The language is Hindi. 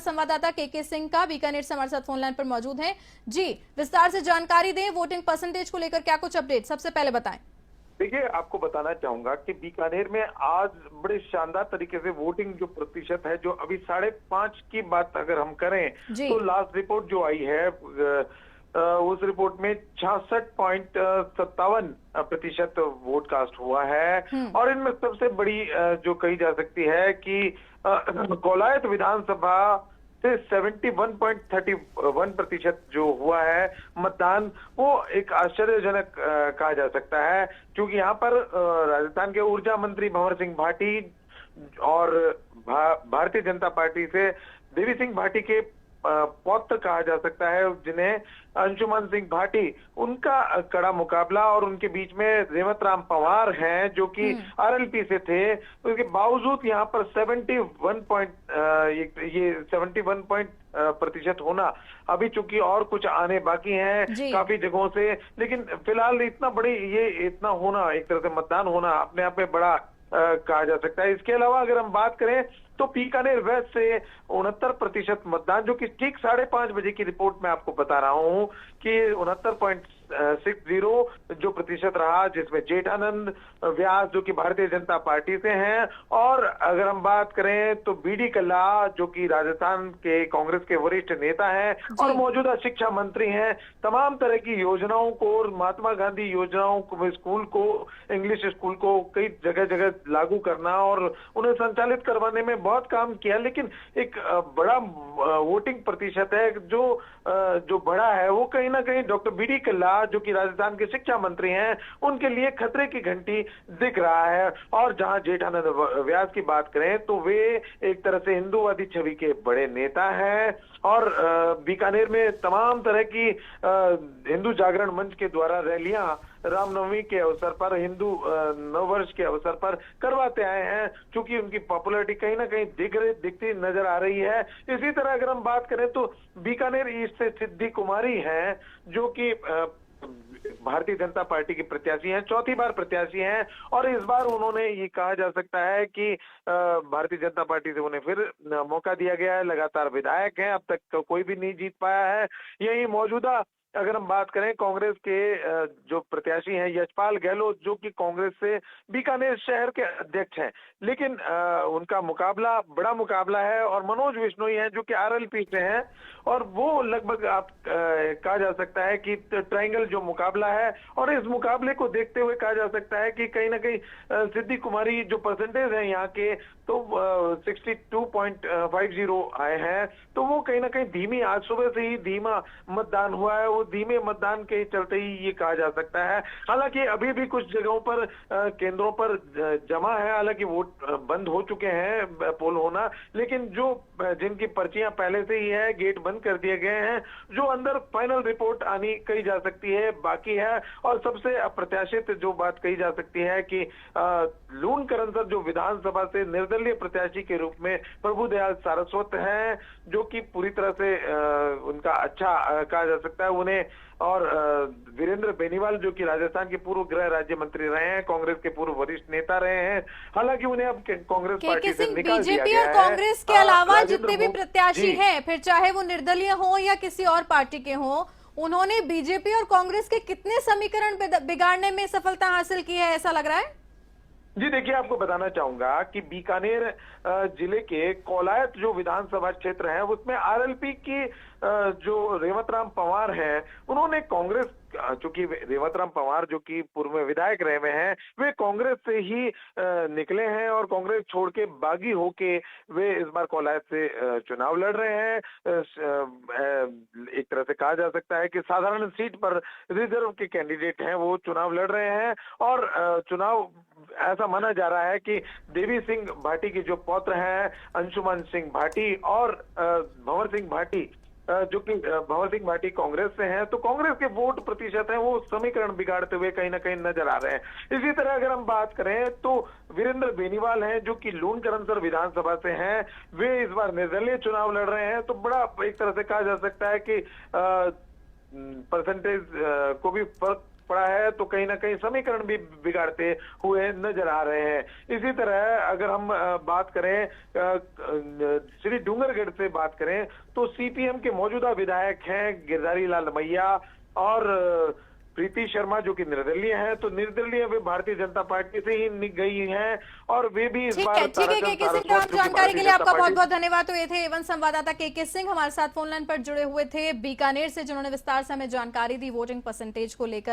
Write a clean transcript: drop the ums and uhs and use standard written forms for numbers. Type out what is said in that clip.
हमारे संवाददाता के सिंह का बीकानेर से हमारे साथ फोन लाइन पर मौजूद हैं। जी, विस्तार से जानकारी दें, वोटिंग परसेंटेज को लेकर क्या कुछ अपडेट सबसे पहले बताएं। देखिए, आपको बताना चाहूंगा कि बीकानेर में आज बड़े शानदार तरीके से वोटिंग जो प्रतिशत है, जो अभी 5.5 की बात अगर हम करें तो लास्ट रिपोर्ट जो आई है उस रिपोर्ट में 66.57% वोट कास्ट हुआ है। और इनमें सबसे बड़ी जो कही जा सकती है कि कौलायत विधानसभा से 71.31% जो हुआ है मतदान, वो एक आश्चर्यजनक कहा जा सकता है, क्योंकि यहाँ पर राजस्थान के ऊर्जा मंत्री भंवर सिंह भाटी और भारतीय जनता पार्टी से देवी सिंह भाटी के पौत्र कहा जा सकता है, जिन्हें अंशुमन सिंह भाटी, उनका कड़ा मुकाबला, और उनके बीच में रेवत राम पंवार हैं जो कि आरएलपी से थे। उसके बावजूद यहाँ पर 71% होना, अभी चूंकि और कुछ आने बाकी हैं काफी जगहों से, लेकिन फिलहाल इतना होना, एक तरह से मतदान होना अपने आप में बड़ा कहा जा सकता है। इसके अलावा अगर हम बात करें तो बीकानेर वेस्ट से 69% मतदान, जो कि ठीक 5:30 बजे की रिपोर्ट में आपको बता रहा हूं कि 69.60 जो प्रतिशत रहा, जिसमें जेठानंद व्यास जो कि भारतीय जनता पार्टी से हैं, और अगर हम बात करें तो बीडी कल्ला जो कि राजस्थान के कांग्रेस के वरिष्ठ नेता हैं और मौजूदा शिक्षा मंत्री हैं, तमाम तरह की योजनाओं को और महात्मा गांधी योजनाओं को, स्कूल को, इंग्लिश स्कूल को कई जगह जगह लागू करना और उन्हें संचालित करवाने में बहुत काम किया। लेकिन एक बड़ा वोटिंग प्रतिशत है जो बड़ा है, वो कहीं ना कहीं डॉक्टर बीडी कल्ला जो कि राजस्थान के शिक्षा मंत्री हैं, उनके लिए खतरे की घंटी दिख रहा है। और जहां जेठानंद व्यास की बात करें तो वे एक तरह से हिंदूवादी छवि के बड़े नेता हैं, और बीकानेर में तमाम तरह की हिंदू जागरण मंच के द्वारा रैलियां रामनवमी के अवसर पर, हिंदू नववर्ष के अवसर पर करवाते आए हैं, क्योंकि उनकी पॉपुलैरिटी कहीं ना कहीं दिखती नजर आ रही है। इसी तरह अगर हम बात करें तो बीकानेर ईस्ट से सिद्धि कुमारी हैं जो कि भारतीय जनता पार्टी के प्रत्याशी हैं, चौथी बार प्रत्याशी हैं, और इस बार उन्होंने ये कहा जा सकता है कि भारतीय जनता पार्टी से उन्हें फिर मौका दिया गया है। लगातार विधायक हैं, अब तक कोई भी नहीं जीत पाया है। यही मौजूदा अगर हम बात करें कांग्रेस के जो प्रत्याशी हैं यशपाल गहलोत, जो कि कांग्रेस से बीकानेर शहर के अध्यक्ष हैं, लेकिन उनका बड़ा मुकाबला है, और मनोज विश्नोई हैं जो कि आरएलपी से हैं, और वो लगभग कहा जा सकता है कि ट्रायंगल जो मुकाबला है, और इस मुकाबले को देखते हुए कहा जा सकता है कि कहीं ना कहीं सिद्धि कुमारी जो परसेंटेज है यहाँ के, तो 62.50 आए हैं, तो वो कहीं ना कहीं धीमी, आज सुबह से ही धीमा मतदान हुआ है, वो धीमे मतदान के चलते ही ये कहा जा सकता है। हालांकि अभी भी कुछ जगहों पर केंद्रों पर जमा है, हालांकि वोट बंद हो चुके हैं पोल होना, लेकिन जिनकी पर्चियां पहले से ही है, गेट बंद कर दिए गए हैं, जो अंदर फाइनल रिपोर्ट आनी कही जा सकती है बाकी है। और सबसे अप्रत्याशित जो बात कही जा सकती है कि लून करनसर जो विधानसभा से निर्दलीय प्रत्याशी के रूप में प्रभुदयाल सारस्वत हैं, जो कि पूरी तरह से उनका अच्छा कहा जा सकता है उन्हें, और वीरेंद्र बेनीवाल जो कि राजस्थान के पूर्व गृह राज्य मंत्री रहे हैं, कांग्रेस के पूर्व वरिष्ठ नेता रहे हैं, हालांकि उन्हें अब कांग्रेस पार्टी से निकाल दिया गया है। और कांग्रेस के अलावा जितने भी प्रत्याशी हैं, फिर चाहे वो निर्दलीय हो या किसी और पार्टी के हो, उन्होंने बीजेपी और कांग्रेस के कितने समीकरण बिगाड़ने में सफलता हासिल की है, ऐसा लग रहा है? जी देखिए, आपको बताना चाहूंगा कि बीकानेर जिले के कौलायत जो विधानसभा क्षेत्र है, उसमें आरएलपी की जो रेवत राम पंवार हैं, उन्होंने कांग्रेस, चूंकि रेवत राम पंवार जो कि पूर्व में विधायक रहे हुए हैं, वे कांग्रेस से ही निकले हैं, और कांग्रेस छोड़ के बागी होके वे इस बार कौलायत से चुनाव लड़ रहे हैं। एक तरह से कहा जा सकता है कि साधारण सीट पर रिजर्व के कैंडिडेट हैं, वो चुनाव लड़ रहे हैं, और चुनाव ऐसा माना जा रहा है कि देवी सिंह भाटी के जो पौत्र हैं अंशुमन सिंह भाटी और भंवर सिंह भाटी, जो कि भंवर सिंह भाटी कांग्रेस से हैं, तो कांग्रेस के वोट प्रतिशत हैं वो समीकरण बिगाड़ते हुए कहीं ना कहीं नजर आ रहे हैं। इसी तरह अगर हम बात करें तो वीरेंद्र बेनीवाल हैं जो कि लून करनसर विधानसभा से हैं, वे इस बार निर्दलीय चुनाव लड़ रहे हैं, तो बड़ा एक तरह से कहा जा सकता है कि परसेंटेज को भी फर्क पड़ा है तो कहीं ना कहीं समीकरण भी बिगाड़ते हुए नजर आ रहे हैं। इसी तरह अगर हम बात करें श्री डूंगरगढ़ से बात करें तो सीपीएम के मौजूदा विधायक हैं गिरधारी लाल मैया और प्रीति शर्मा जो कि निर्दलीय हैं, तो निर्दलीय वे भारतीय जनता पार्टी से ही गई हैं और वे भी इस बार ठीक है केके सिंह, तमाम जानकारी के लिए आपका बहुत बहुत धन्यवाद। तो ये थे एवन संवाददाता केके सिंह हमारे साथ फोन लाइन पर जुड़े हुए थे बीकानेर से, जिन्होंने विस्तार से हमें जानकारी दी वोटिंग परसेंटेज को लेकर।